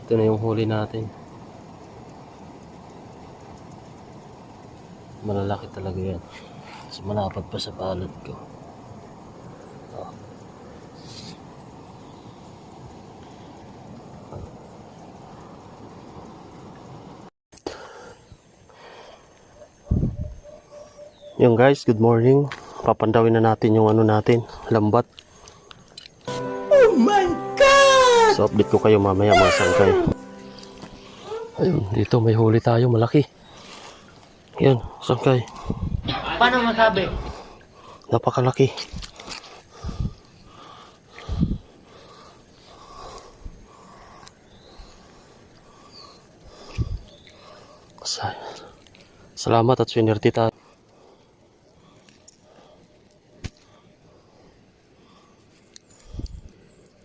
Ito na yung huli natin. Malalaki talaga yan. Mas malapad pa sa palad ko. Oh. Yung guys, good morning. Papandawin na natin yung ano natin, lambat. Oh my God! So update ko kayo mamaya mga sangkay. Ayun, dito may huli tayo malaki. Yan, sangkay. Paano masabi? Napakalaki. Salamat at swinerte tayo.